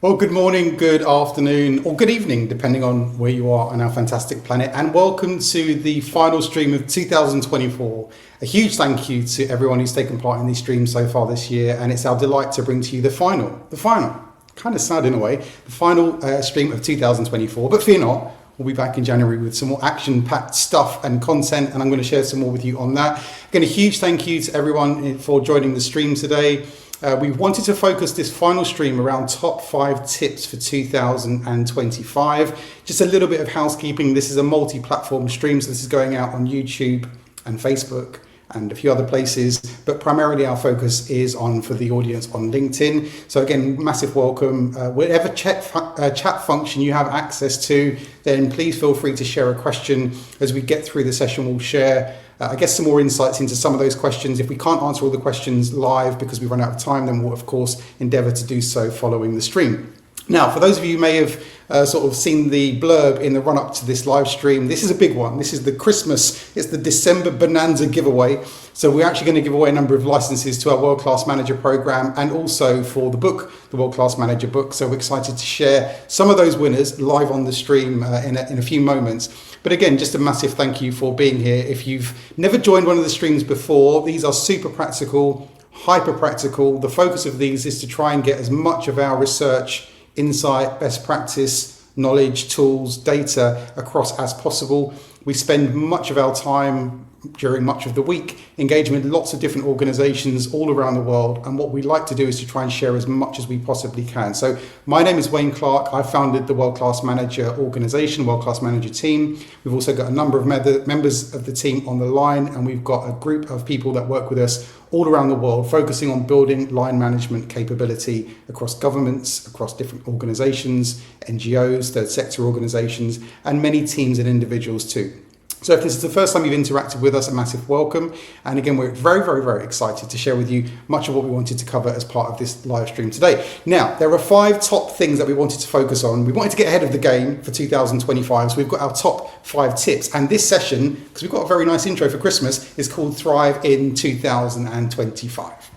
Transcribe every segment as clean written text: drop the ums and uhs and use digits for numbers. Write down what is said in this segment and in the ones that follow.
Well, good morning, good afternoon, or good evening, depending on where you are on our fantastic planet. And welcome to the final stream of 2024. A huge thank you to everyone who's taken part in these streams so far this year. And it's our delight to bring to you the final, kind of sad in a way, the final stream of 2024. But fear not, we'll be back in January with some more action-packed stuff and content. And I'm going to share some more with you on that. Again, a huge thank you to everyone for joining the stream today. We wanted to focus this final stream around top 5 tips for 2025. Just a little bit of housekeeping. This is a multi-platform stream, so this is going out on YouTube and Facebook and a few other places, but primarily our focus is on for the audience on LinkedIn. So again, massive welcome. Whatever chat function you have access to, then please feel free to share a question. As we get through the session, we'll share I guess some more insights into some of those questions. If we can't answer all the questions live because we've run out of time, then we'll of course endeavour to do so following the stream. Now, for those of you who may have sort of seen the blurb in the run up to this live stream, this is a big one. This is the it's the December Bonanza giveaway. So we're actually going to give away a number of licenses to our World Class Manager program and also for the book, the World Class Manager book. So we're excited to share some of those winners live on the stream in a few moments. But again, just a massive thank you for being here. If you've never joined one of the streams before, these are super practical, hyper practical. The focus of these is to try and get as much of our research, insight, best practice, knowledge, tools, data across as possible. We spend much of our time during much of the week engaging with lots of different organizations all around the world, and what we like to do is to try and share as much as we possibly can. So my name is Wayne Clark. I founded the World Class Manager organization, World Class Manager team. We've also got a number of members of the team on the line, and we've got a group of people that work with us all around the world focusing on building line management capability across governments, across different organizations, NGOs, third sector organizations, and many teams and individuals too. So if this is the first time you've interacted with us, a massive welcome. And again, we're very, very, very excited to share with you much of what we wanted to cover as part of this live stream today. Now, there are 5 top things that we wanted to focus on. We wanted to get ahead of the game for 2025. So we've got our top 5 tips. And this session, because we've got a very nice intro for Christmas, is called Thrive in 2025.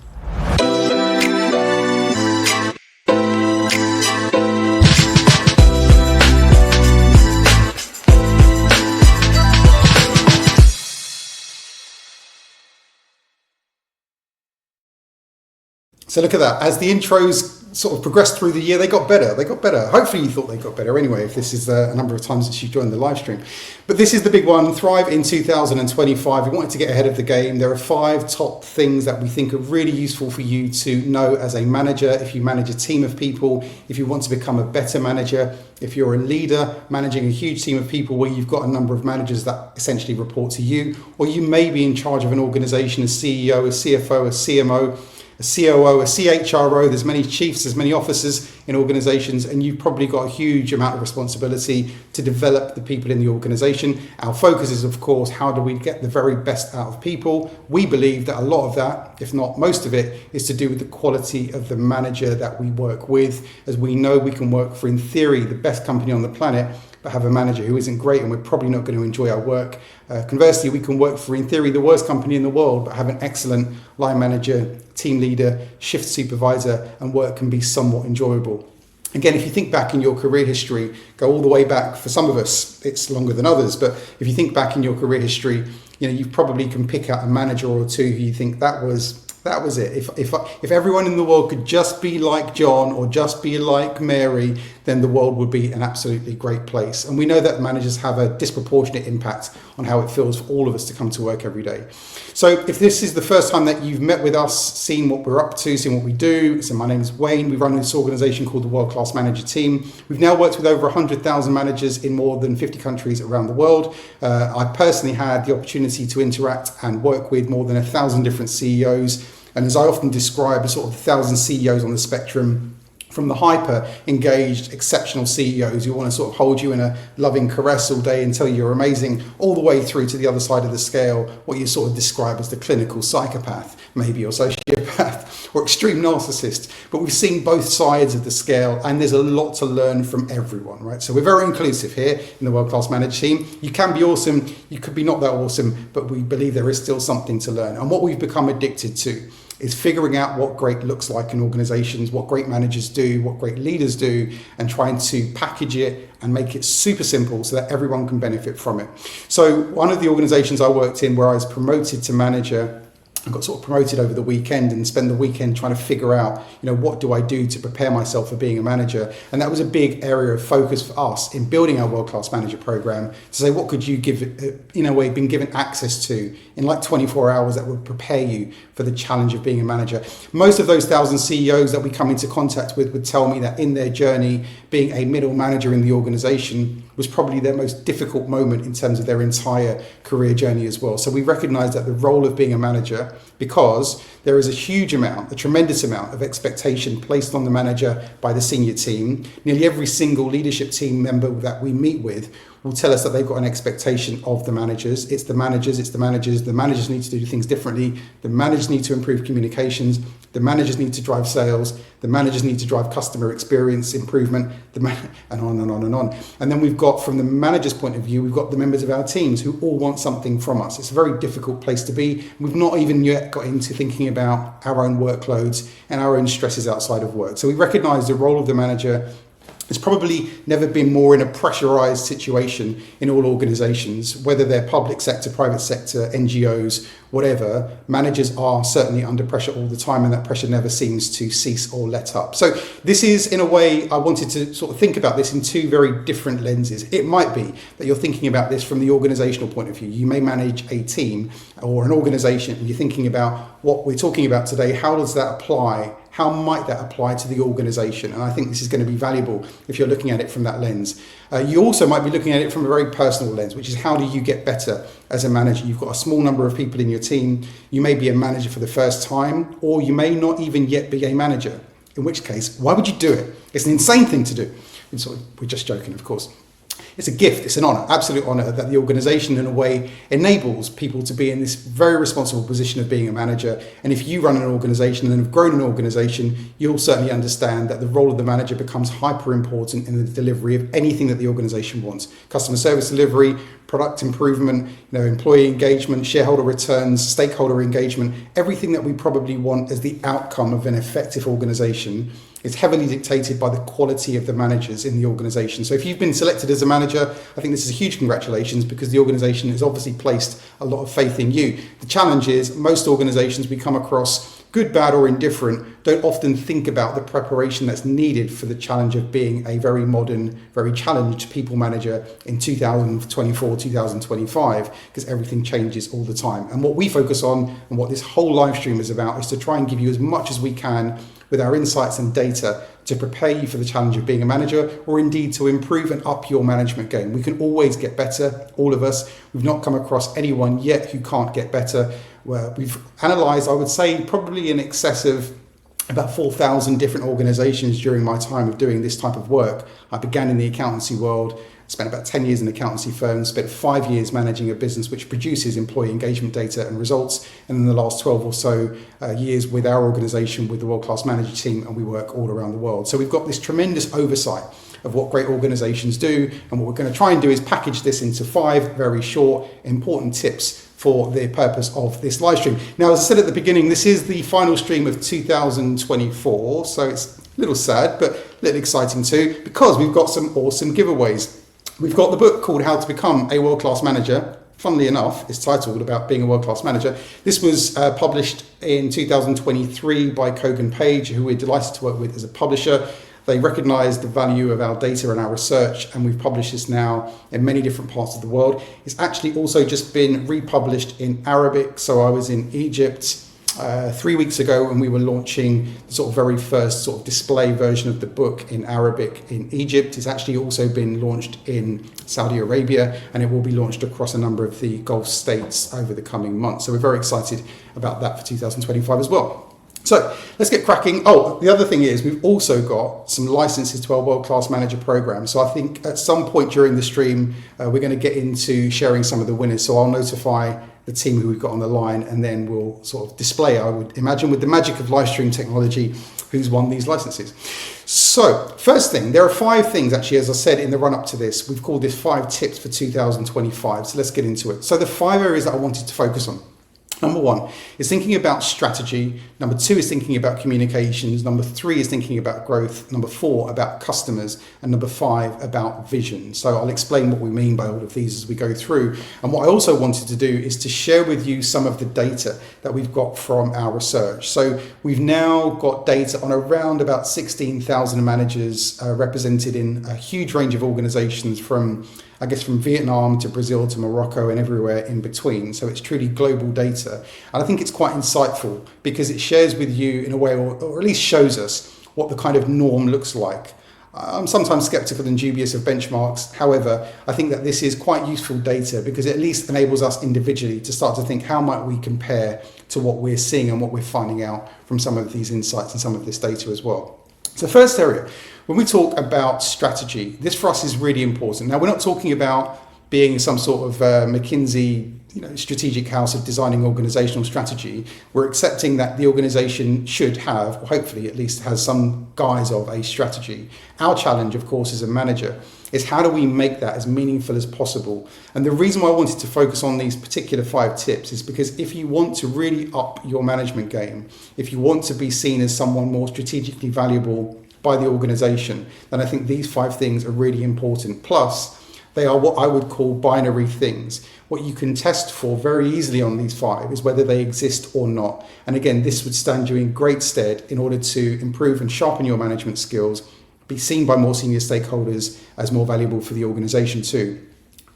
So look at that. As the intros sort of progressed through the year, they got better. Hopefully you thought they got better anyway, if this is a number of times that you've joined the live stream. But this is the big one, Thrive in 2025. We wanted to get ahead of the game. There are 5 top things that we think are really useful for you to know as a manager. If you manage a team of people, if you want to become a better manager, if you're a leader managing a huge team of people where you've got a number of managers that essentially report to you, or you may be in charge of an organization, a CEO, a CFO, a CMO, a COO, a CHRO, there's many chiefs, there's many officers in organizations, and you've probably got a huge amount of responsibility to develop the people in the organization. Our focus is, of course, how do we get the very best out of people? We believe that a lot of that, if not most of it, is to do with the quality of the manager that we work with. As we know, we can work for, in theory, the best company on the planet, but have a manager who isn't great and we're probably not going to enjoy our work. Conversely, we can work for, in theory, the worst company in the world, but have an excellent line manager, team leader, shift supervisor, and work can be somewhat enjoyable. Again, if you think back in your career history, go all the way back, for some of us, it's longer than others, but if you think back in your career history, you probably can pick out a manager or two who you think that was it. If everyone in the world could just be like John or just be like Mary, then the world would be an absolutely great place. And we know that managers have a disproportionate impact on how it feels for all of us to come to work every day. So if this is the first time that you've met with us, seen what we're up to, seen what we do, so my name is Wayne. We run this organization called the World Class Manager Team. We've now worked with over 100,000 managers in more than 50 countries around the world. I personally had the opportunity to interact and work with more than 1,000 different CEOs. And as I often describe, sort of 1,000 CEOs on the spectrum, from the hyper engaged, exceptional CEOs who want to sort of hold you in a loving caress all day and tell you you're amazing, all the way through to the other side of the scale, what you sort of describe as the clinical psychopath, maybe, or sociopath, or extreme narcissist. But we've seen both sides of the scale, and there's a lot to learn from everyone, right? So we're very inclusive here in the World Class Manager team. You can be awesome, you could be not that awesome, but we believe there is still something to learn. And what we've become addicted to is figuring out what great looks like in organizations, what great managers do, what great leaders do, and trying to package it and make it super simple so that everyone can benefit from it. So one of the organizations I worked in where I was promoted to manager, I got sort of promoted over the weekend and spend the weekend trying to figure out, what do I do to prepare myself for being a manager? And that was a big area of focus for us in building our world-class manager program to say, what could you give, in a way, been given access to in like 24 hours that would prepare you for the challenge of being a manager? Most of those 1,000 CEOs that we come into contact with would tell me that in their journey, being a middle manager in the organization was probably their most difficult moment in terms of their entire career journey as well. So we recognize that the role of being a manager, because there is a tremendous amount of expectation placed on the manager by the senior team. Nearly every single leadership team member that we meet with will tell us that they've got an expectation of the managers. It's the managers. The managers need to do things differently. The managers need to improve communications. The managers need to drive sales. The managers need to drive customer experience improvement, and on and on and on. And then we've got, from the manager's point of view, we've got the members of our teams who all want something from us. It's a very difficult place to be. We've not even yet got into thinking about our own workloads and our own stresses outside of work. So we recognize the role of the manager. It's probably never been more in a pressurized situation in all organizations, whether they're public sector, private sector, NGOs, whatever. Managers are certainly under pressure all the time, and that pressure never seems to cease or let up. So this is, in a way, I wanted to sort of think about this in two very different lenses. It might be that you're thinking about this from the organizational point of view. You may manage a team or an organization, and you're thinking about what we're talking about today. How does that apply? How might that apply to the organization? And I think this is going to be valuable if you're looking at it from that lens. You also might be looking at it from a very personal lens, which is how do you get better as a manager? You've got a small number of people in your team. You may be a manager for the first time, or you may not even yet be a manager, in which case, why would you do it? It's an insane thing to do. And we're just joking, of course. It's a gift, it's an honour, absolute honour that the organisation in a way enables people to be in this very responsible position of being a manager. And if you run an organisation and have grown an organisation, you'll certainly understand that the role of the manager becomes hyper important in the delivery of anything that the organisation wants. Customer service delivery, product improvement, employee engagement, shareholder returns, stakeholder engagement, everything that we probably want as the outcome of an effective organisation is heavily dictated by the quality of the managers in the organisation. So if you've been selected as a manager, I think this is a huge congratulations, because the organisation has obviously placed a lot of faith in you. The challenge is most organisations we come across, good, bad or indifferent, don't often think about the preparation that's needed for the challenge of being a very modern, very challenged people manager in 2024, 2025, because everything changes all the time. And what we focus on, and what this whole live stream is about, is to try and give you as much as we can with our insights and data to prepare you for the challenge of being a manager, or indeed to improve and up your management game. We can always get better, all of us. We've not come across anyone yet who can't get better. Well, we've analysed, I would say, probably in excess of about 4,000 different organisations during my time of doing this type of work. I began in the accountancy world, spent about 10 years in accountancy firms, spent 5 years managing a business which produces employee engagement data and results, and in the last 12 or so years with our organisation, with the World Class Manager team, and we work all around the world. So we've got this tremendous oversight of what great organisations do, and what we're going to try and do is package this into 5 very short, important tips for the purpose of this live stream. Now, as I said at the beginning, this is the final stream of 2024, so it's a little sad, but a little exciting too, because we've got some awesome giveaways. We've got the book called How to Become a World-Class Manager. Funnily enough, it's titled about being a world-class manager. This was published in 2023 by Kogan Page, who we're delighted to work with as a publisher. They recognise the value of our data and our research, and we've published this now in many different parts of the world. It's actually also just been republished in Arabic. So I was in Egypt 3 weeks ago, and we were launching the sort of very first sort of display version of the book in Arabic in Egypt. It's actually also been launched in Saudi Arabia, and it will be launched across a number of the Gulf states over the coming months. So we're very excited about that for 2025 as well. So let's get cracking. Oh, the other thing is we've also got some licenses to our World Class Manager program. So I think at some point during the stream, we're going to get into sharing some of the winners. So I'll notify the team who we've got on the line, and then we'll sort of display, I would imagine, with the magic of live stream technology, who's won these licenses. So first thing, there are 5 things actually, as I said in the run up to this, we've called this 5 tips for 2025. So let's get into it. So the 5 areas that I wanted to focus on. Number one is thinking about strategy. Number two is thinking about communications. Number three is thinking about growth. Number four, about customers. And number five, about vision. So I'll explain what we mean by all of these as we go through. And what I also wanted to do is to share with you some of the data that we've got from our research. So we've now got data on around about 16,000 managers represented in a huge range of organizations from Vietnam to Brazil to Morocco and everywhere in between. So it's truly global data. And I think it's quite insightful because it shares with you in a way, or at least shows us what the kind of norm looks like. I'm sometimes skeptical and dubious of benchmarks. However, I think that this is quite useful data because it at least enables us individually to start to think how might we compare to what we're seeing and what we're finding out from some of these insights and some of this data as well. So first area, when we talk about strategy, this for us is really important. Now, we're not talking about being some sort of McKinsey, strategic house of designing organizational strategy. We're accepting that the organization should have, or hopefully at least has some guise of a strategy. Our challenge, of course, as a manager is how do we make that as meaningful as possible? And the reason why I wanted to focus on these particular 5 tips is because if you want to really up your management game, if you want to be seen as someone more strategically valuable by the organization, then I think these 5 things are really important. Plus, they are what I would call binary things. What you can test for very easily on these 5 is whether they exist or not. And again, this would stand you in great stead in order to improve and sharpen your management skills, be seen by more senior stakeholders as more valuable for the organization too.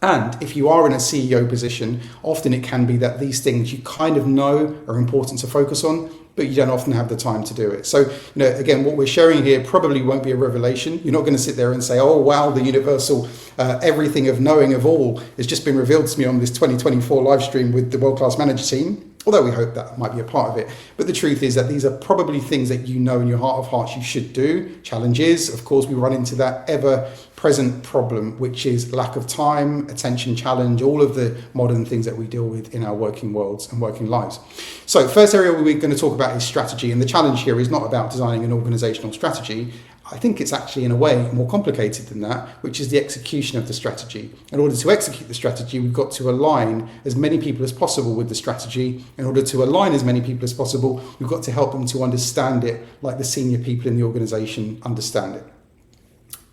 And if you are in a CEO position, often it can be that these things you kind of know are important to focus on, but you don't often have the time to do it. So, again, what we're sharing here probably won't be a revelation. You're not going to sit there and say, oh, wow, the universal everything of knowing of all has just been revealed to me on this 2024 live stream with the World Class Manager team. Although we hope that might be a part of it. But the truth is that these are probably things that you know in your heart of hearts you should do. Challenge is, of course, we run into that ever-present problem, which is lack of time, attention challenge, all of the modern things that we deal with in our working worlds and working lives. So first area we're going to talk about is strategy. And the challenge here is not about designing an organizational strategy. I think it's actually, in a way, more complicated than that, which is the execution of the strategy. In order to execute the strategy, we've got to align as many people as possible with the strategy. In order to align as many people as possible, we've got to help them to understand it like the senior people in the organization understand it.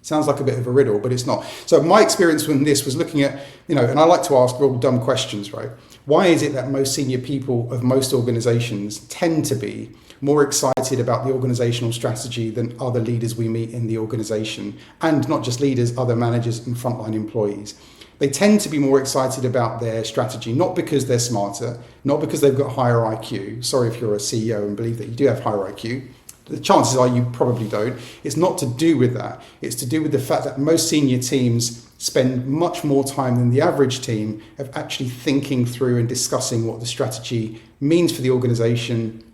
Sounds like a bit of a riddle, but it's not. So my experience with this was looking at, and I like to ask real dumb questions, right? Why is it that most senior people of most organizations tend to be more excited about the organizational strategy than other leaders we meet in the organization? And not just leaders, other managers and frontline employees. They tend to be more excited about their strategy, not because they're smarter, not because they've got higher IQ. Sorry if you're a CEO and believe that you do have higher IQ. The chances are you probably don't. It's not to do with that. It's to do with the fact that most senior teams spend much more time than the average team of actually thinking through and discussing what the strategy means for the organization,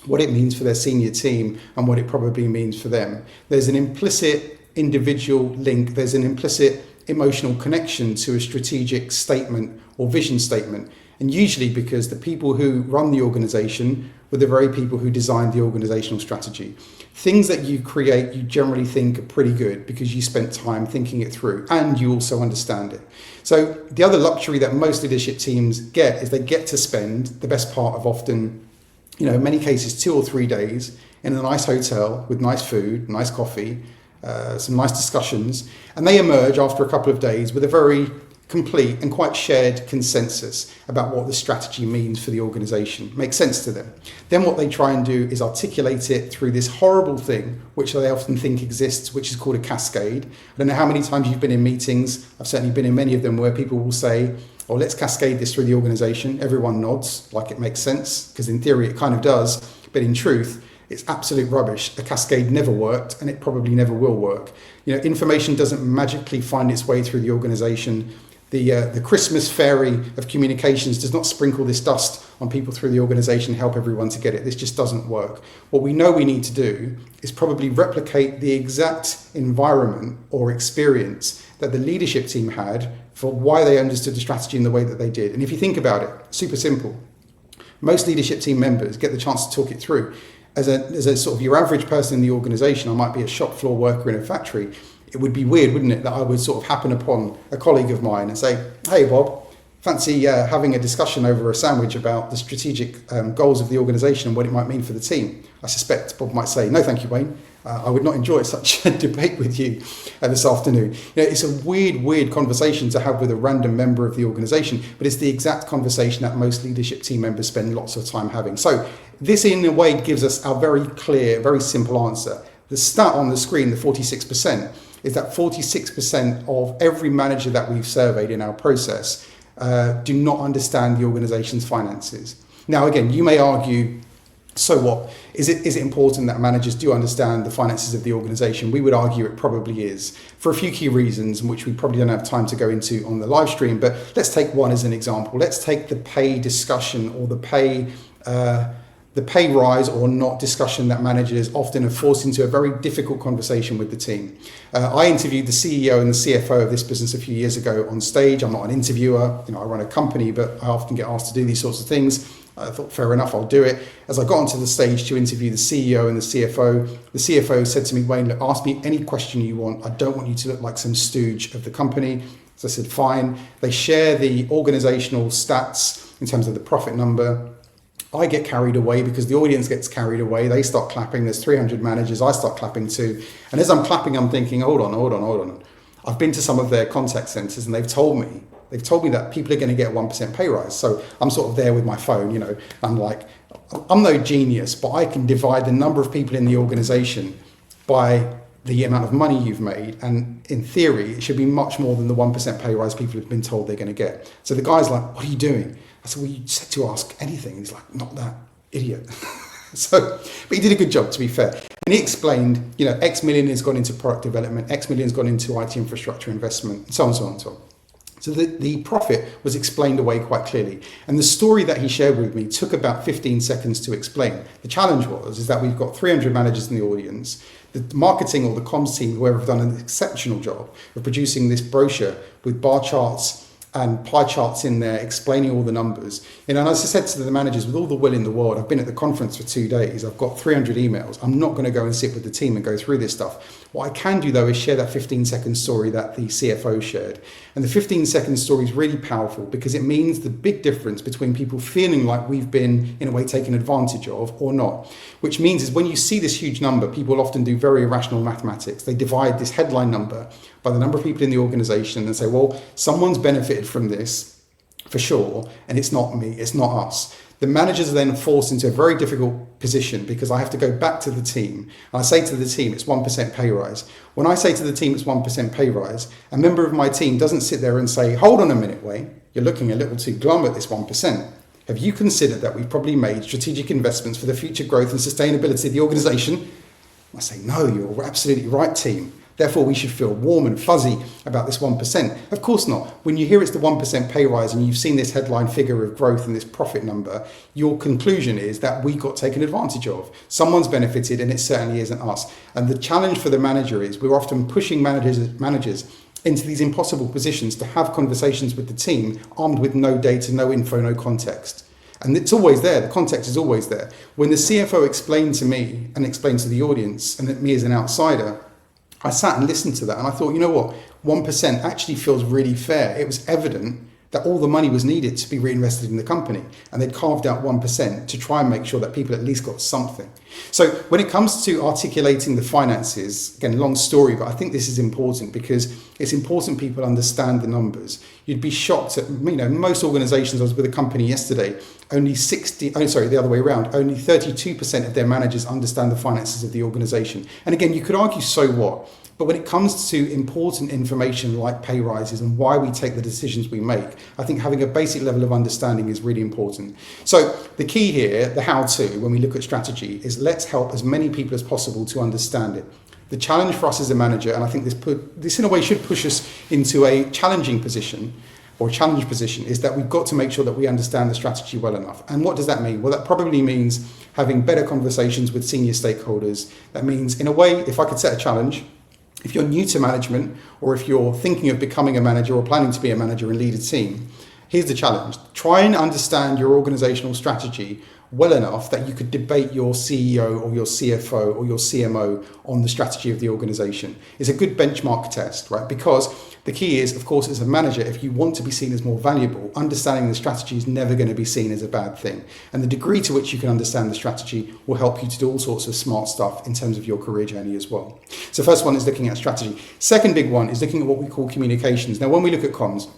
what it means for their senior team, and what it probably means for them. There's an implicit individual link. There's an implicit emotional connection to a strategic statement or vision statement. And usually because the people who run the organization were the very people who designed the organizational strategy. Things that you create, you generally think are pretty good because you spent time thinking it through and you also understand it. So the other luxury that most leadership teams get is they get to spend the best part of often, in many cases, 2 or 3 days in a nice hotel with nice food, nice coffee, some nice discussions, and they emerge after a couple of days with a very complete and quite shared consensus about what the strategy means for the organization. Makes sense to them. Then what they try and do is articulate it through this horrible thing, which they often think exists, which is called a cascade. I don't know how many times you've been in meetings. I've certainly been in many of them where people will say, oh, let's cascade this through the organization. Everyone nods like it makes sense, because in theory it kind of does, but in truth, it's absolute rubbish. A cascade never worked and it probably never will work. Information doesn't magically find its way through the organization. The Christmas fairy of communications does not sprinkle this dust on people through the organization, help everyone to get it. This just doesn't work. What we know we need to do is probably replicate the exact environment or experience that the leadership team had for why they understood the strategy in the way that they did. And if you think about it, super simple. Most leadership team members get the chance to talk it through. As a sort of your average person in the organization, I might be a shop floor worker in a factory. It would be weird, wouldn't it, that I would sort of happen upon a colleague of mine and say, hey, Bob, fancy having a discussion over a sandwich about the strategic goals of the organisation and what it might mean for the team? I suspect Bob might say, no thank you, Wayne. I would not enjoy such a debate with you this afternoon. It's a weird conversation to have with a random member of the organisation, but it's the exact conversation that most leadership team members spend lots of time having. So this in a way gives us our very clear, very simple answer. The stat on the screen, the 46%, is that 46% of every manager that we've surveyed in our process do not understand the organisation's finances. Now, again, you may argue, so what? Is it important that managers do understand the finances of the organisation? We would argue it probably is, for a few key reasons, which we probably don't have time to go into on the live stream, but let's take one as an example. Let's take the pay discussion or the pay rise or not discussion that managers often are forced into a very difficult conversation with the team. I interviewed the CEO and the CFO of this business a few years ago on stage. I'm not an interviewer, I run a company, but I often get asked to do these sorts of things. I thought, fair enough, I'll do it. As I got onto the stage to interview the CEO and the CFO said to me, Wayne, look, ask me any question you want. I don't want you to look like some stooge of the company. So I said, fine. They share the organizational stats in terms of the profit number. I get carried away because the audience gets carried away. They start clapping. There's 300 managers. I start clapping too. And as I'm clapping, I'm thinking, hold on. I've been to some of their contact centers and they've told me that people are going to get a 1% pay rise. So I'm sort of there with my phone, I'm like, I'm no genius, but I can divide the number of people in the organization by the amount of money you've made. And in theory, it should be much more than the 1% pay rise people have been told they're going to get. So the guy's like, what are you doing? I said, well, you said to ask anything. And he's like, not that, idiot. But he did a good job, to be fair. And he explained, X million has gone into product development, X million has gone into IT infrastructure investment, and so on, so on, so on. So the profit was explained away quite clearly. And the story that he shared with me took about 15 seconds to explain. The challenge is that we've got 300 managers in the audience. The marketing or the comms team, whoever, have done an exceptional job of producing this brochure with bar charts and pie charts in there explaining all the numbers. And as I said to the managers, with all the will in the world, I've been at the conference for 2 days, I've got 300 emails, I'm not going to go and sit with the team and go through this stuff. What I can do though is share that 15-second story that the CFO shared. And the 15-second story is really powerful because it means the big difference between people feeling like we've been in a way taken advantage of or not. Which means is when you see this huge number, people often do very irrational mathematics. They divide this headline number by the number of people in the organization and say, well, someone's benefited from this for sure, and it's not me, it's not us. The managers are then forced into a very difficult position because I have to go back to the team and I say to the team, it's 1% pay rise. When I say to the team, it's 1% pay rise, a member of my team doesn't sit there and say, hold on a minute, Wayne, you're looking a little too glum at this 1%. Have you considered that we've probably made strategic investments for the future growth and sustainability of the organization? I say, no, you're absolutely right, team. Therefore, we should feel warm and fuzzy about this 1%. Of course not. When you hear it's the 1% pay rise and you've seen this headline figure of growth and this profit number, your conclusion is that we got taken advantage of. Someone's benefited and it certainly isn't us. And the challenge for the manager is we're often pushing managers into these impossible positions to have conversations with the team armed with no data, no info, no context. And it's always there, the context is always there. When the CFO explained to me and explained to the audience and me as an outsider, I sat and listened to that and I thought, you know what, 1% actually feels really fair. It was evident that all the money was needed to be reinvested in the company and they'd carved out 1% to try and make sure that people at least got something. So when it comes to articulating the finances, again, long story, but I think this is important because it's important people understand the numbers. You'd be shocked at, most organizations, I was with a company yesterday, only 32% of their managers understand the finances of the organization. And again, you could argue, so what? But when it comes to important information like pay rises and why we take the decisions we make, I think having a basic level of understanding is really important. So the key here, the how-to, when we look at strategy, is let's help as many people as possible to understand it. The challenge for us as a manager, and I think this in a way should push us into a challenging position, or a challenge position, is that we've got to make sure that we understand the strategy well enough. And what does that mean? Well, that probably means having better conversations with senior stakeholders. That means, in a way, if I could set a challenge, if you're new to management, or if you're thinking of becoming a manager or planning to be a manager and lead a team, here's the challenge. Try and understand your organizational strategy well enough that you could debate your CEO or your CFO or your CMO on the strategy of the organization. It's a good benchmark test, right? Because The key is, of course, as a manager, if you want to be seen as more valuable, understanding the strategy is never going to be seen as a bad thing. And the degree to which you can understand the strategy will help you to do all sorts of smart stuff in terms of your career journey as well. So first one is looking at strategy. Second big one is looking at what we call communications. Now, when we look at comms,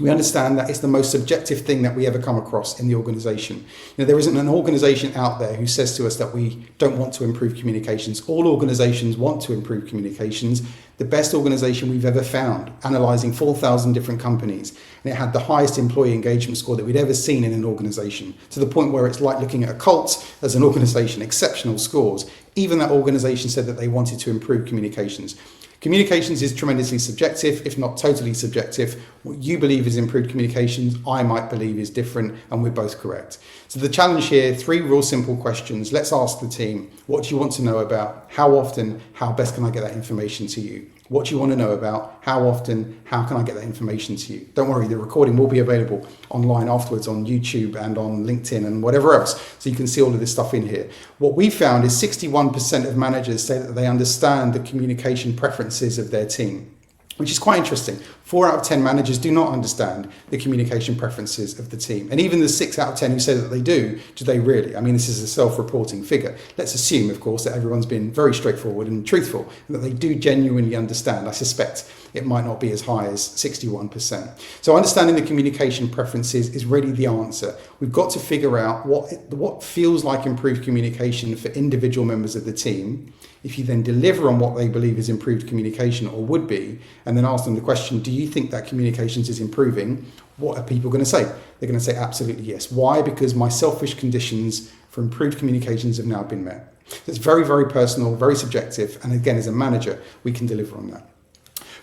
we understand that it's the most subjective thing that we ever come across in the organisation. There isn't an organisation out there who says to us that we don't want to improve communications. All organisations want to improve communications. The best organisation we've ever found, analysing 4,000 different companies, and it had the highest employee engagement score that we'd ever seen in an organisation, to the point where it's like looking at a cult as an organisation, exceptional scores. Even that organisation said that they wanted to improve communications. Communications is tremendously subjective, if not totally subjective. What you believe is improved communications, I might believe is different, and we're both correct. So the challenge here, 3 real simple questions. Let's ask the team, what do you want to know about? How often? How best can I get that information to you? What do you want to know about? How often? How can I get that information to you? Don't worry, the recording will be available online afterwards on YouTube and on LinkedIn and whatever else. So you can see all of this stuff in here. What we found is 61% of managers say that they understand the communication preferences of their team, which is quite interesting. 4 out of 10 managers do not understand the communication preferences of the team. And even the 6 out of 10 who say that they do they really? I mean, this is a self-reporting figure. Let's assume, of course, that everyone's been very straightforward and truthful, and that they do genuinely understand. I suspect it might not be as high as 61%. So understanding the communication preferences is really the answer. We've got to figure out what feels like improved communication for individual members of the team. If you then deliver on what they believe is improved communication or would be, and then ask them the question, do you think that communications is improving? What are people going to say? They're going to say absolutely yes. Why? Because my selfish conditions for improved communications have now been met. It's very, very personal, very subjective. And again, as a manager, we can deliver on that.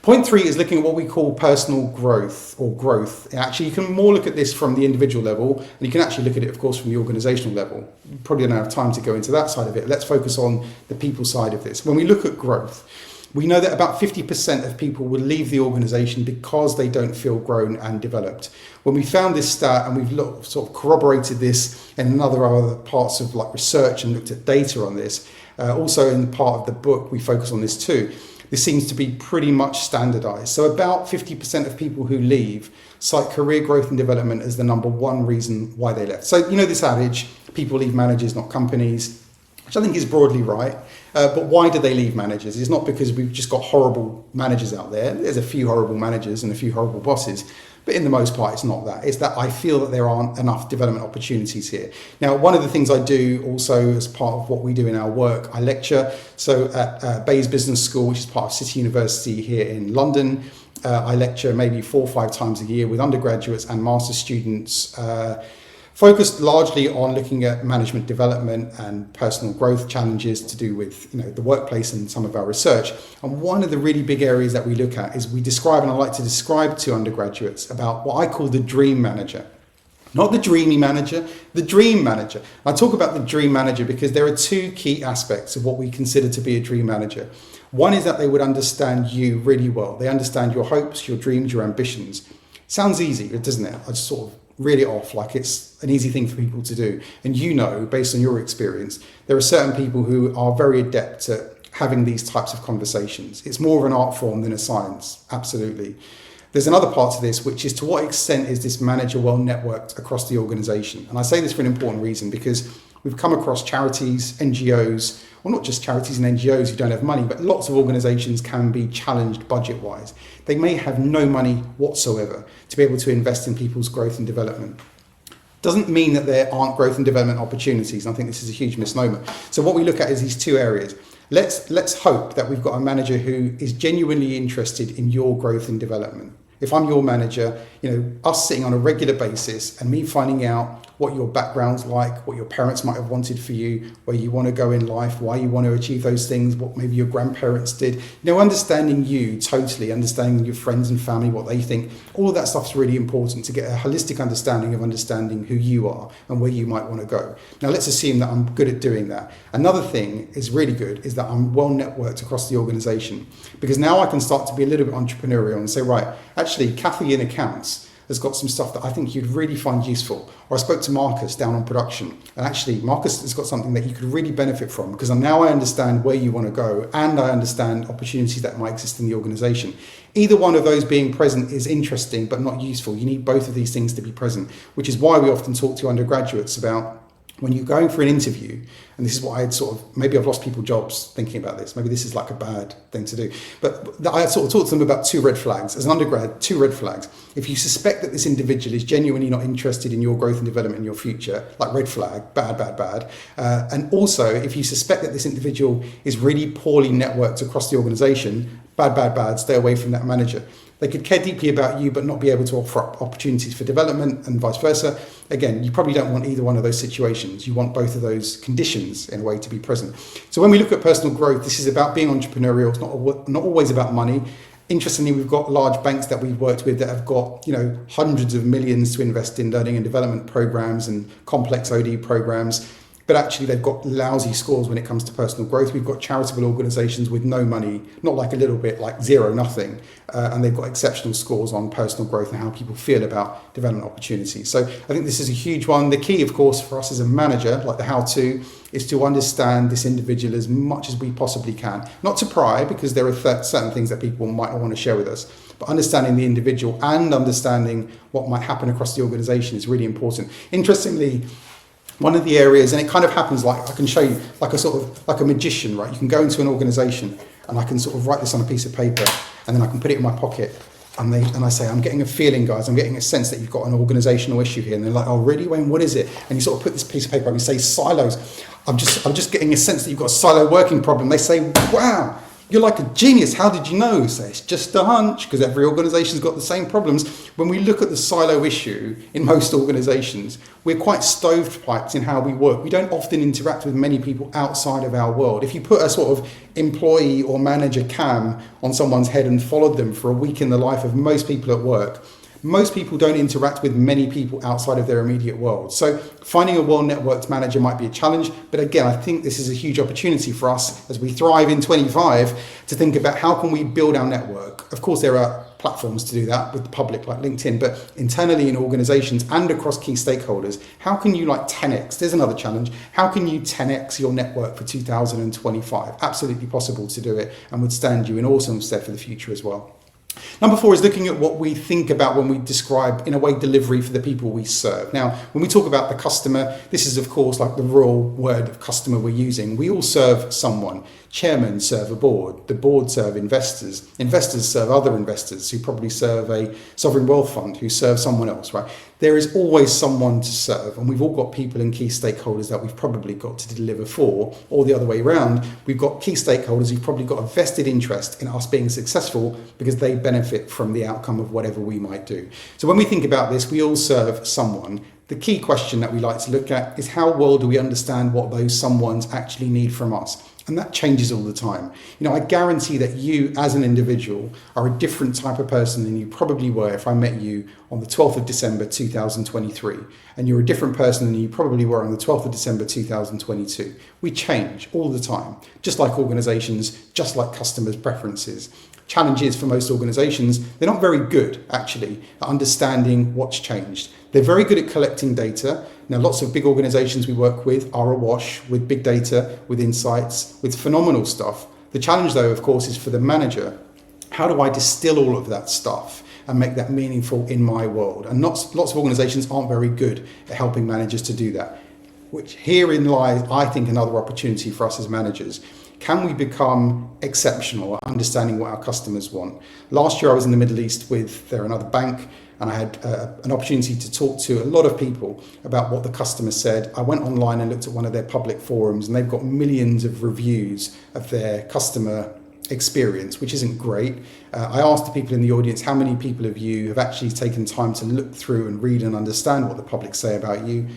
Point 3 is looking at what we call personal growth or growth. Actually, you can more look at this from the individual level, and you can actually look at it, of course, from the organizational level. Probably don't have time to go into that side of it. Let's focus on the people side of this. When we look at growth, we know that about 50% of people will leave the organization because they don't feel grown and developed. When we found this stat, and we've sort of corroborated this in other parts of like research and looked at data on this, also in part of the book, we focus on this too. This seems to be pretty much standardized. So about 50% of people who leave cite career growth and development as the number 1 reason why they left. So you know this adage, people leave managers, not companies, which I think is broadly right. But why do they leave managers? It's not because we've just got horrible managers out there. There's a few horrible managers and a few horrible bosses. But in the most part, it's not that. It's that I feel that there aren't enough development opportunities here. Now, one of the things I do also as part of what we do in our work, I lecture. So at Bayes Business School, which is part of City University here in London, I lecture maybe 4 or 5 times a year with undergraduates and master's students, focused largely on looking at management development and personal growth challenges to do with the workplace and some of our research. And one of the really big areas that we look at is we describe, and I like to describe to undergraduates about what I call the dream manager. Not the dreamy manager, the dream manager. I talk about the dream manager because there are 2 key aspects of what we consider to be a dream manager. One is that they would understand you really well. They understand your hopes, your dreams, your ambitions. Sounds easy, doesn't it? I just sort of reel it off like it's an easy thing for people to do. And based on your experience, there are certain people who are very adept at having these types of conversations. It's more of an art form than a science, absolutely. There's another part to this, which is to what extent is this manager well networked across the organization? And I say this for an important reason, because we've come across charities, NGOs, well, not just charities and NGOs who don't have money, but lots of organizations can be challenged budget-wise. They may have no money whatsoever to be able to invest in people's growth and development. Doesn't mean that there aren't growth and development opportunities. And I think this is a huge misnomer. So what we look at is these 2 areas. Let's hope that we've got a manager who is genuinely interested in your growth and development. If I'm your manager, us sitting on a regular basis and me finding out what your background's like, what your parents might have wanted for you, where you want to go in life, why you want to achieve those things, what maybe your grandparents did. Understanding you totally, understanding your friends and family, what they think, all of that stuff's really important to get a holistic understanding of understanding who you are and where you might want to go. Now, let's assume that I'm good at doing that. Another thing is really good is that I'm well networked across the organization, because now I can start to be a little bit entrepreneurial and say, right, actually, Kathy in accounts, has got some stuff that I think you'd really find useful. Or I spoke to Marcus down on production, and actually Marcus has got something that you could really benefit from, because now I understand where you want to go and I understand opportunities that might exist in the organization. Either one of those being present is interesting but not useful. You need both of these things to be present, which is why we often talk to undergraduates about when you're going for an interview, and this is what maybe I've lost people jobs thinking about this, maybe this is like a bad thing to do, but I sort of talk to them about 2 red flags. As an undergrad, 2 red flags. If you suspect that this individual is genuinely not interested in your growth and development in your future, like red flag, bad. And also, if you suspect that this individual is really poorly networked across the organization, bad, stay away from that manager. They could care deeply about you but not be able to offer up opportunities for development, and vice versa. Again, you probably don't want either one of those situations. You want both of those conditions in a way to be present. So when we look at personal growth, this is about being entrepreneurial. It's not always about money. Interestingly, we've got large banks that we've worked with that have got, hundreds of millions to invest in learning and development programs and complex OD programs. But actually they've got lousy scores when it comes to personal growth. We've got charitable organisations with no money, not like a little bit, like zero, nothing. And they've got exceptional scores on personal growth and how people feel about development opportunities. So I think this is a huge one. The key, of course, for us as a manager, like the how-to, is to understand this individual as much as we possibly can. Not to pry, because there are certain things that people might not want to share with us, but understanding the individual and understanding what might happen across the organisation is really important. Interestingly, one of the areas, and it kind of happens like, I can show you like a sort of like a magician, right? You can go into an organization and I can sort of write this on a piece of paper and then I can put it in my pocket and I say, I'm getting a feeling, guys, I'm getting a sense that you've got an organizational issue here. And they're like, oh, really, Wayne, what is it? And you sort of put this piece of paper and you say silos. I'm just getting a sense that you've got a silo working problem. They say, wow, you're like a genius. How did you know? So it's just a hunch, because every organization's got the same problems. When we look at the silo issue in most organizations, we're quite stovepiped in how we work. We don't often interact with many people outside of our world. If you put a sort of employee or manager cam on someone's head and followed them for a week in the life of most people at work, most people don't interact with many people outside of their immediate world. So finding a well-networked manager might be a challenge, but again, I think this is a huge opportunity for us as we thrive in 25 to think about how can we build our network. Of course, there are platforms to do that with the public like LinkedIn, but internally in organizations and across key stakeholders, how can you 10x? There's another challenge. How can you 10x your network for 2025? Absolutely possible to do it, and would stand you in awesome stead for the future as well. Number 4 is looking at what we think about when we describe, in a way, delivery for the people we serve. Now, when we talk about the customer, this is, of course, like the real word of customer we're using. We all serve someone. Chairmen serve a board. The board serve investors. Investors serve other investors who probably serve a sovereign wealth fund who serve someone else, right? There is always someone to serve, and we've all got people and key stakeholders that we've probably got to deliver for, or the other way around. We've got key stakeholders who've probably got a vested interest in us being successful because they benefit from the outcome of whatever we might do. So when we think about this, we all serve someone. The key question that we like to look at is how well do we understand what those someones actually need from us? And that changes all the time. I guarantee that you as an individual are a different type of person than you probably were if I met you on the 12th of December 2023. And you're a different person than you probably were on the 12th of December 2022. We change all the time, just like organizations, just like customers' preferences. Challenges for most organizations, they're not very good actually at understanding what's changed. They're very good at collecting data. Now, lots of big organizations we work with are awash with big data, with insights, with phenomenal stuff. The challenge though, of course, is for the manager. How do I distill all of that stuff and make that meaningful in my world? And lots of organizations aren't very good at helping managers to do that, which herein lies, I think, another opportunity for us as managers. Can we become exceptional at understanding what our customers want? Last year I was in the Middle East with another bank, and I had an opportunity to talk to a lot of people about what the customer said. I went online and looked at one of their public forums, and they've got millions of reviews of their customer experience, which isn't great. I asked the people in the audience, how many people of you have actually taken time to look through and read and understand what the public say about you?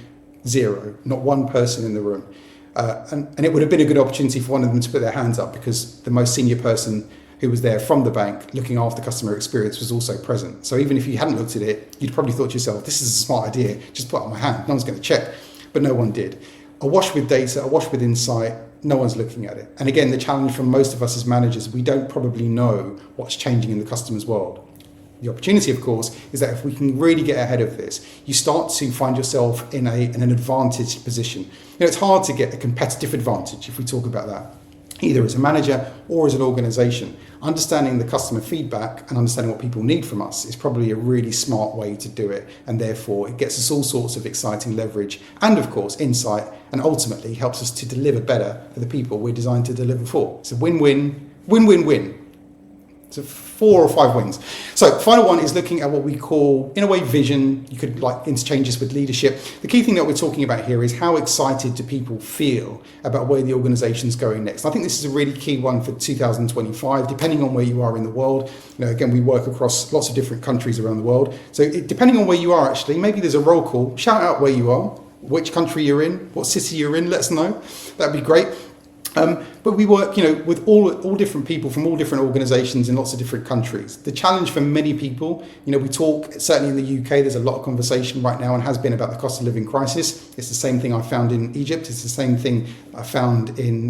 0, not one person in the room. And it would have been a good opportunity for one of them to put their hands up, because the most senior person who was there from the bank looking after customer experience was also present. So even if you hadn't looked at it, you'd probably thought to yourself, this is a smart idea, just put up my hand, no one's going to check. But no one did. Awash with data, awash with insight, no one's looking at it. And again, the challenge from most of us as managers, we don't probably know what's changing in the customer's world. The opportunity, of course, is that if we can really get ahead of this, you start to find yourself in an advantaged position. It's hard to get a competitive advantage if we talk about that, either as a manager or as an organization. Understanding the customer feedback and understanding what people need from us is probably a really smart way to do it, and therefore it gets us all sorts of exciting leverage and, of course, insight, and ultimately helps us to deliver better for the people we're designed to deliver for. It's a win-win, win-win-win. So 4 or 5 wins. So final one is looking at what we call, in a way, vision. You could interchange this with leadership. The key thing that we're talking about here is how excited do people feel about where the organization's going next. I think this is a really key one for 2025, depending on where you are in the world. Again, we work across lots of different countries around the world. So depending on where you are, actually, maybe there's a roll call. Shout out where you are, which country you're in, what city you're in, let us know. That'd be great. But we work, with all different people from all different organisations in lots of different countries. The challenge for many people, we talk, certainly in the UK, there's a lot of conversation right now and has been about the cost of living crisis. It's the same thing I found in Egypt. It's the same thing I found in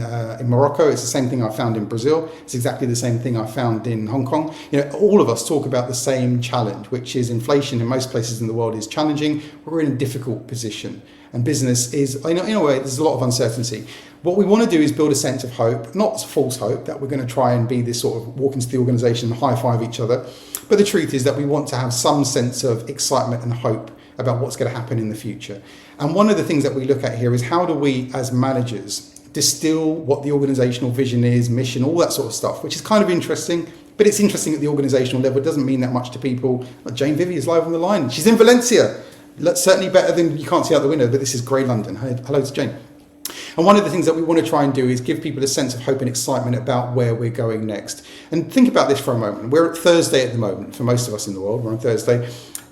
Morocco. It's the same thing I found in Brazil. It's exactly the same thing I found in Hong Kong. All of us talk about the same challenge, which is inflation in most places in the world is challenging. We're in a difficult position. And business is, in a way, there's a lot of uncertainty. What we want to do is build a sense of hope, not false hope that we're going to try and be this sort of walk into the organisation and high-five each other. But the truth is that we want to have some sense of excitement and hope about what's going to happen in the future. And one of the things that we look at here is how do we, as managers, distill what the organisational vision is, mission, all that sort of stuff, which is kind of interesting. But it's interesting at the organisational level. It doesn't mean that much to people. Jane Vivi is live on the line. She's in Valencia. Certainly better than, you can't see out the window, but this is grey London. Hello to Jane. And one of the things that we want to try and do is give people a sense of hope and excitement about where we're going next. And think about this for a moment. We're at Thursday at the moment, for most of us in the world, we're on Thursday.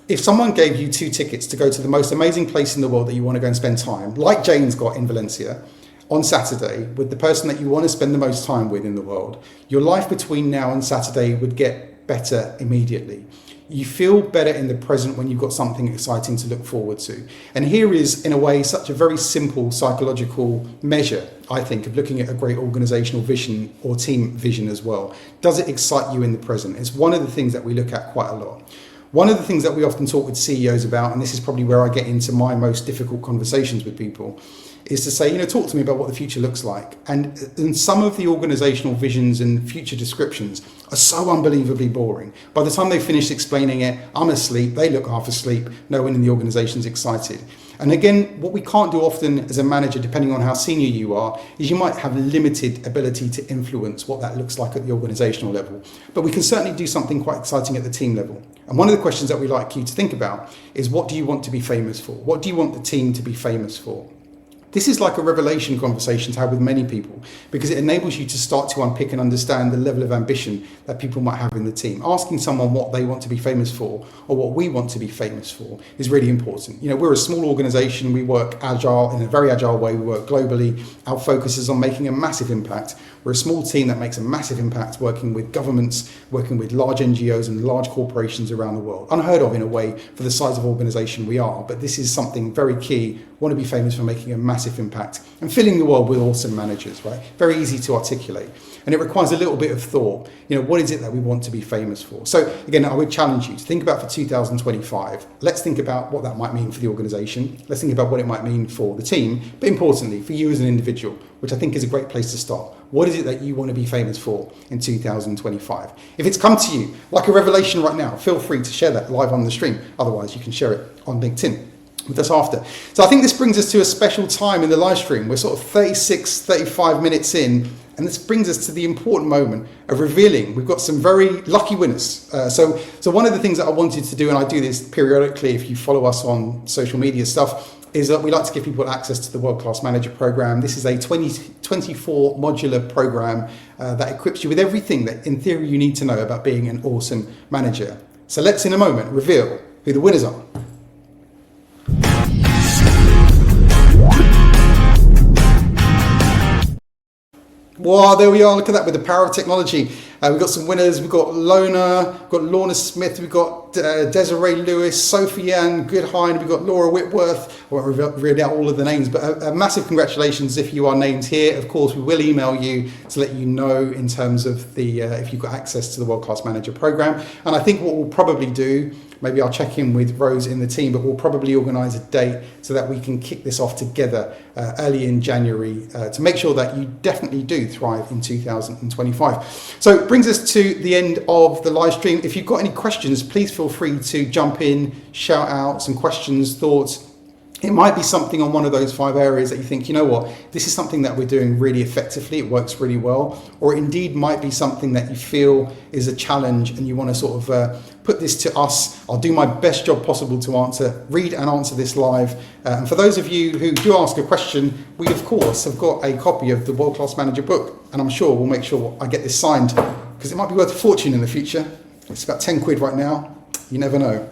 If someone gave you 2 tickets to go to the most amazing place in the world that you want to go and spend time, like Jane's got in Valencia, on Saturday, with the person that you want to spend the most time with in the world, your life between now and Saturday would get better immediately. You feel better in the present when you've got something exciting to look forward to. And here is, in a way, such a very simple psychological measure, I think, of looking at a great organisational vision or team vision as well. Does it excite you in the present? It's one of the things that we look at quite a lot. One of the things that we often talk with CEOs about, and this is probably where I get into my most difficult conversations with people, is to say, talk to me about what the future looks like. And some of the organisational visions and future descriptions are so unbelievably boring. By the time they finish explaining it, I'm asleep, they look half asleep, no one in the organisation's excited. And again, what we can't do often as a manager, depending on how senior you are, is you might have limited ability to influence what that looks like at the organisational level. But we can certainly do something quite exciting at the team level. And one of the questions that we like you to think about is, what do you want to be famous for? What do you want the team to be famous for? This is like a revelation conversation to have with many people, because it enables you to start to unpick and understand the level of ambition that people might have in the team. Asking someone what they want to be famous for, or what we want to be famous for, is really important. We're a small organisation. We work agile, in a very agile way. We work globally. Our focus is on making a massive impact. We're a small team that makes a massive impact, working with governments, working with large NGOs and large corporations around the world. Unheard of in a way for the size of organisation we are, but this is something very key. Want to be famous for making a massive impact and filling the world with awesome managers, right? Very easy to articulate. And it requires a little bit of thought. What is it that we want to be famous for? So again, I would challenge you to think about for 2025. Let's think about what that might mean for the organisation. Let's think about what it might mean for the team, but importantly, for you as an individual, which I think is a great place to start. What is it that you want to be famous for in 2025? If it's come to you like a revelation right now, feel free to share that live on the stream. Otherwise, you can share it on LinkedIn with us after. So I think this brings us to a special time in the live stream. We're sort of 36, 35 minutes in, and this brings us to the important moment of revealing. We've got some very lucky winners. So one of the things that I wanted to do, and I do this periodically if you follow us on social media stuff, is that we like to give people access to the World Class Manager Program. This is a 24 modular program that equips you with everything that in theory you need to know about being an awesome manager. So let's in a moment reveal who the winners are. Wow, there we are. Look at that with the power of technology. We've got some winners. We've got Lona, we've got Lorna Smith, we've got Desiree Lewis, Sophie Ann Goodhine, we've got Laura Whitworth. I won't read out all of the names, but a massive congratulations if you are named here. Of course, we will email you to let you know in terms of the if you've got access to the World Class Manager program. And I think what we'll probably do, maybe I'll check in with Rose in the team, but we'll probably organise a date so that we can kick this off together early in January to make sure that you definitely do thrive in 2025. So it brings us to the end of the live stream. If you've got any questions, please feel free to jump in, shout out some questions, thoughts. It might be something on one of those 5 areas that you think, you know what, this is something that we're doing really effectively, it works really well, or it indeed might be something that you feel is a challenge and you want to sort of put this to us. I'll do my best job possible to read and answer this live. And for those of you who do ask a question, we of course have got a copy of the World Class Manager book, and I'm sure we'll make sure I get this signed because it might be worth a fortune in the future. It's about 10 quid right now, you never know.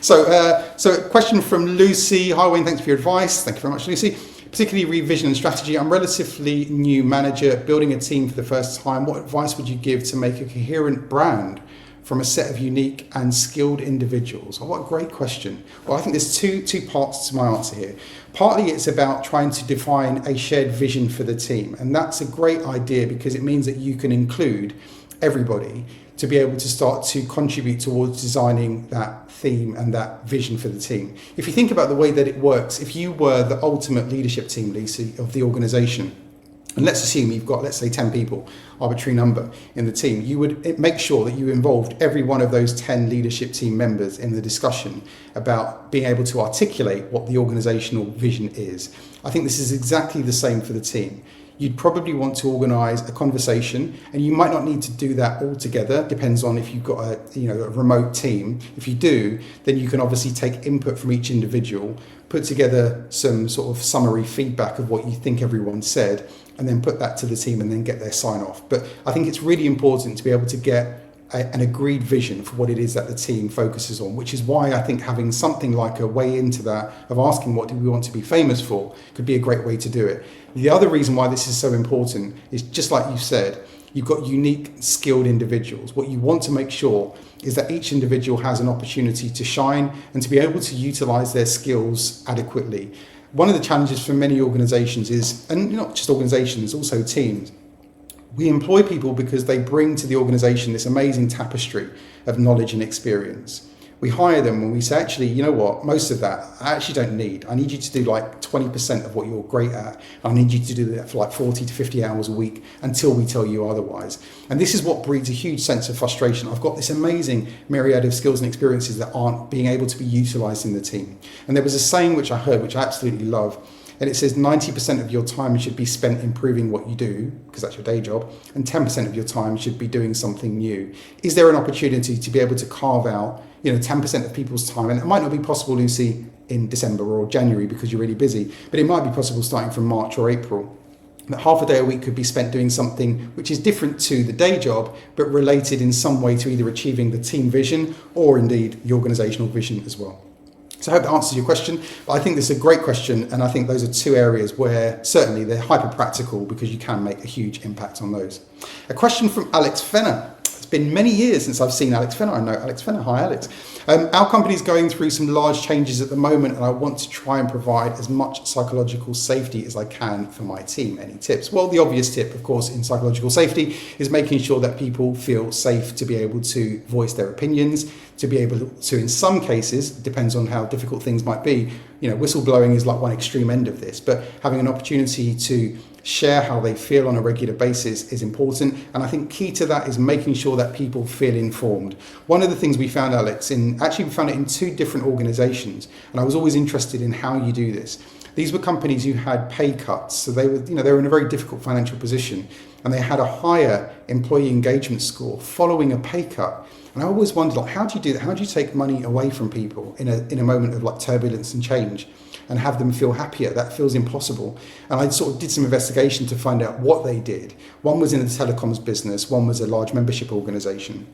So a question from Lucy. Hi Wayne, thanks for your advice. Thank you very much, Lucy. Particularly revision and strategy. I'm a relatively new manager building a team for the first time. What advice would you give to make a coherent brand from a set of unique and skilled individuals? Oh, what a great question. Well, I think there's two parts to my answer here. Partly it's about trying to define a shared vision for the team. And that's a great idea because it means that you can include everybody to be able to start to contribute towards designing that theme and that vision for the team. If you think about the way that it works, if you were the ultimate leadership team, Lisa, of the organization, and let's assume you've got, let's say 10 people, arbitrary number in the team, you would make sure that you involved every one of those 10 leadership team members in the discussion about being able to articulate what the organizational vision is. I think this is exactly the same for the team. You'd probably want to organise a conversation, and you might not need to do that all together. Depends on if you've got a remote team. If you do, then you can obviously take input from each individual, put together some sort of summary feedback of what you think everyone said, and then put that to the team and then get their sign off. But I think it's really important to be able to get an agreed vision for what it is that the team focuses on, which is why I think having something like a way into that of asking what do we want to be famous for could be a great way to do it. The other reason why this is so important is just like you said, you've got unique, skilled individuals. What you want to make sure is that each individual has an opportunity to shine and to be able to utilize their skills adequately. One of the challenges for many organizations is, and not just organizations, also teams, we employ people because they bring to the organization this amazing tapestry of knowledge and experience. We hire them when we say, actually, you know what, most of that I actually don't need. I need you to do like 20% of what you're great at. I need you to do that for like 40 to 50 hours a week until we tell you otherwise. And this is what breeds a huge sense of frustration. I've got this amazing myriad of skills and experiences that aren't being able to be utilized in the team. And there was a saying which I heard, which I absolutely love. And it says 90% of your time should be spent improving what you do, because that's your day job, and 10% of your time should be doing something new. Is there an opportunity to be able to carve out 10% of people's time? And it might not be possible, Lucy, in December or January because you're really busy, but it might be possible starting from March or April. That half a day a week could be spent doing something which is different to the day job, but related in some way to either achieving the team vision or indeed the organizational vision as well. So I hope that answers your question, but I think this is a great question, and I think those are two areas where certainly they're hyper practical because you can make a huge impact on those. A question from Alex Fenner. It's been many years since I've seen Alex Fenner. I know Alex Fenner. Hi, Alex. Our company is going through some large changes at the moment, and I want to try and provide as much psychological safety as I can for my team. Any tips? Well, the obvious tip, of course, in psychological safety is making sure that people feel safe to be able to voice their opinions, to be able to, in some cases, depends on how difficult things might be, whistleblowing is like one extreme end of this, but having an opportunity to share how they feel on a regular basis is important. And I think key to that is making sure that people feel informed. One of the things we found, Alex, we found it in 2 different organizations, and I was always interested in how you do this. These were companies who had pay cuts, so they were in a very difficult financial position, and they had a higher employee engagement score following a pay cut. And I always wondered, how do you do that? How do you take money away from people in a moment of turbulence and change and have them feel happier? That feels impossible. And I sort of did some investigation to find out what they did. One was in the telecoms business, one was a large membership organization.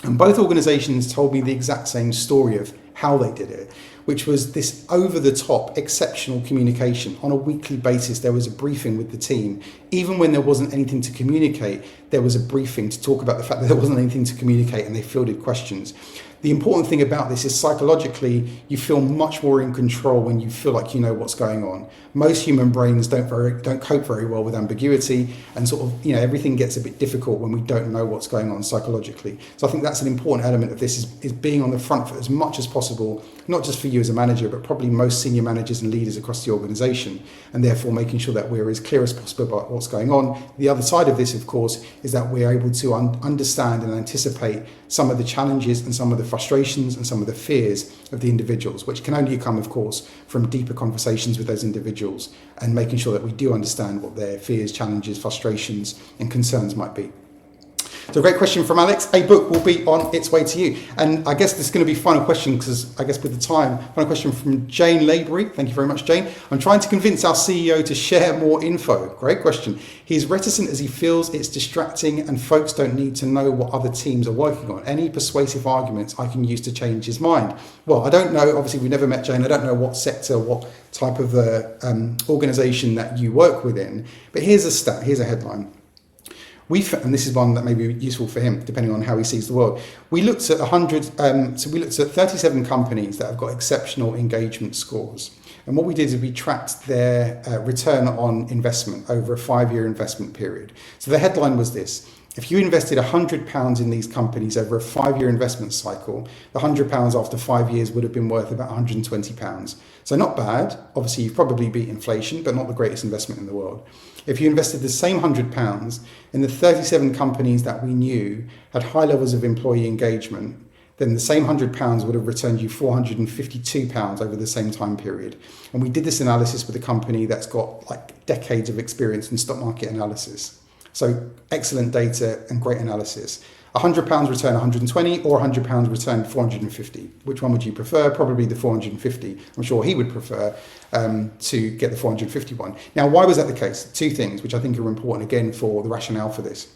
And both organizations told me the exact same story of how they did it, which was this over-the-top exceptional communication. On a weekly basis, there was a briefing with the team. Even when there wasn't anything to communicate, there was a briefing to talk about the fact that there wasn't anything to communicate, and they fielded questions. The important thing about this is psychologically, you feel much more in control when you feel like you know what's going on. Most human brains don't cope very well with ambiguity, and sort of, everything gets a bit difficult when we don't know what's going on psychologically. So I think that's an important element of this is being on the front foot as much as possible, not just for you as a manager, but probably most senior managers and leaders across the organization, and therefore making sure that we're as clear as possible about what's going on. The other side of this, of course, is that we're able to understand and anticipate some of the challenges and some of the frustrations and some of the fears of the individuals, which can only come, of course, from deeper conversations with those individuals and making sure that we do understand what their fears, challenges, frustrations and concerns might be. So a great question from Alex. A book will be on its way to you. And I guess this is going to be final question because I guess with the time, final question from Jane Laborie. Thank you very much, Jane. I'm trying to convince our CEO to share more info. Great question. He's reticent as he feels it's distracting and folks don't need to know what other teams are working on. Any persuasive arguments I can use to change his mind? Well, I don't know. Obviously, we've never met Jane. I don't know what sector, what type of organization that you work within. But here's a stat. Here's a headline. And this is one that may be useful for him, depending on how he sees the world. We looked at 37 companies that have got exceptional engagement scores. And what we did is we tracked their return on investment over a 5-year investment period. So the headline was this: if you invested £100 in these companies over a 5-year investment cycle, the £100 after 5 years would have been worth about £120. So not bad. Obviously, you've probably beat inflation, but not the greatest investment in the world. If you invested the same £100 in the 37 companies that we knew had high levels of employee engagement, then the same £100 would have returned you £452 over the same time period. And we did this analysis with a company that's got like decades of experience in stock market analysis. So excellent data and great analysis. £100 return 120 or £100 return 450. Which one would you prefer? Probably the 450. I'm sure he would prefer to get the 450 one. Now, why was that the case? Two things which I think are important again for the rationale for this.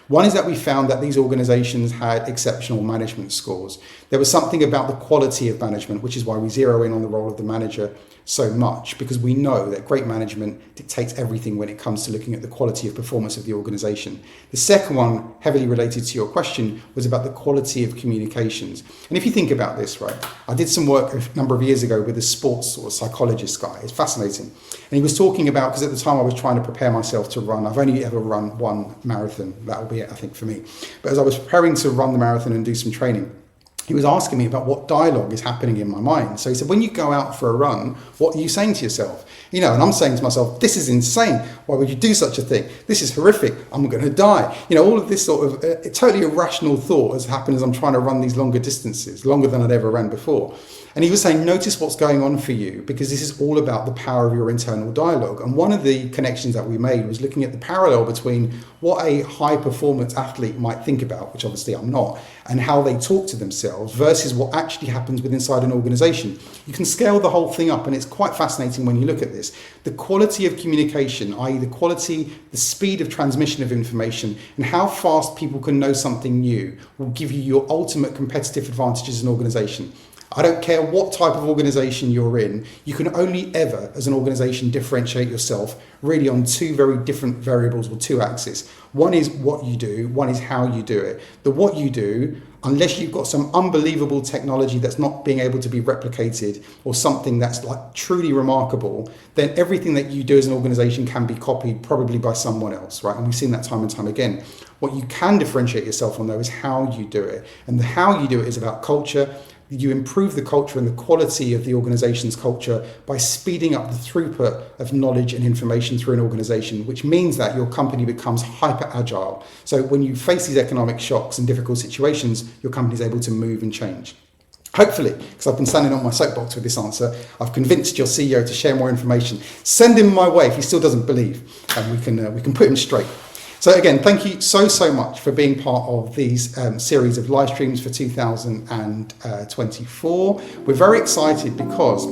One is that we found that these organizations had exceptional management scores. There was something about the quality of management, which is why we zero in on the role of the manager so much, because we know that great management dictates everything when it comes to looking at the quality of performance of the organization. The second one, heavily related to your question, was about the quality of communications. And if you think about this, right, I did some work a number of years ago with a sports or psychologist guy. It's fascinating. And he was talking about, because at the time I was trying to prepare myself to run, I've only ever run one marathon. That'll be it, I think, for me. But as I was preparing to run the marathon and do some training, he was asking me about what dialogue is happening in my mind. So he said, when you go out for a run, what are you saying to yourself? And I'm saying to myself, this is insane. Why would you do such a thing? This is horrific. I'm going to die. All of this sort of totally irrational thought has happened as I'm trying to run these longer distances, longer than I'd ever ran before. And he was saying, notice what's going on for you, because this is all about the power of your internal dialogue. And one of the connections that we made was looking at the parallel between what a high performance athlete might think about, which obviously I'm not, and how they talk to themselves versus what actually happens within inside an organization. You can scale the whole thing up, and it's quite fascinating when you look at this. The quality of communication, i.e. the speed of transmission of information, and how fast people can know something new will give you your ultimate competitive advantage as an organization. I don't care what type of organization you're in, you can only ever, as an organization, differentiate yourself really on two very different variables or two axes. One is what you do, one is how you do it. The what you do, unless you've got some unbelievable technology that's not being able to be replicated or something that's like truly remarkable, then everything that you do as an organization can be copied probably by someone else, right? And we've seen that time and time again. What you can differentiate yourself on though is how you do it. And the how you do it is about culture. You improve the culture and the quality of the organization's culture by speeding up the throughput of knowledge and information through an organization, which means that your company becomes hyper agile. So when you face these economic shocks and difficult situations, your company is able to move and change. Hopefully, because I've been standing on my soapbox with this answer, I've convinced your CEO to share more information. Send him my way if he still doesn't believe, and we can put him straight. So again, thank you so much for being part of these series of live streams for 2024. We're very excited because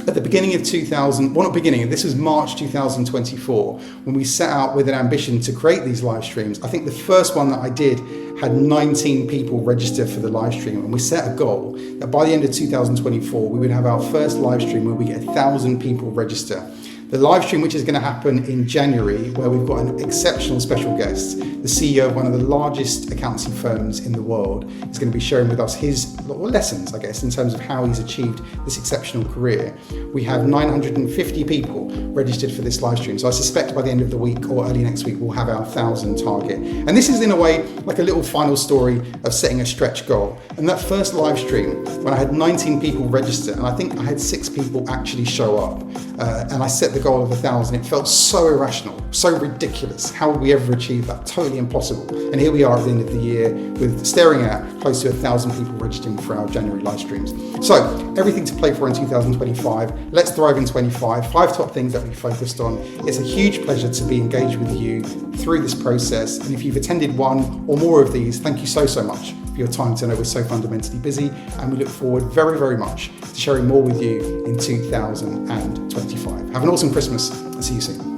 at the beginning of 2000, well not beginning, this was March 2024, when we set out with an ambition to create these live streams. I think the first one that I did had 19 people register for the live stream, and we set a goal that by the end of 2024 we would have our first live stream where we get 1,000 people register. The live stream, which is going to happen in January, where we've got an exceptional special guest, the CEO of one of the largest accountancy firms in the world, is going to be sharing with us his lessons, I guess, in terms of how he's achieved this exceptional career. We have 950 people registered for this live stream, so I suspect by the end of the week or early next week we'll have our 1,000 target. And this is in a way like a little final story of setting a stretch goal. And that first live stream, when I had 19 people register, and I think I had 6 people actually show up, and I set the goal of 1,000, it felt so irrational, so ridiculous. How would we ever achieve that? Totally impossible. And here we are at the end of the year with staring at close to 1,000 people registering for our January live streams. So everything to play for in 2025. Let's thrive in 25. 5 top things that we focused on. It's a huge pleasure to be engaged with you through this process. And if you've attended one or more of these, thank you so much for your time. To know we're so fundamentally busy, and we look forward very much to sharing more with you in 2025. Have an awesome Christmas and see you soon.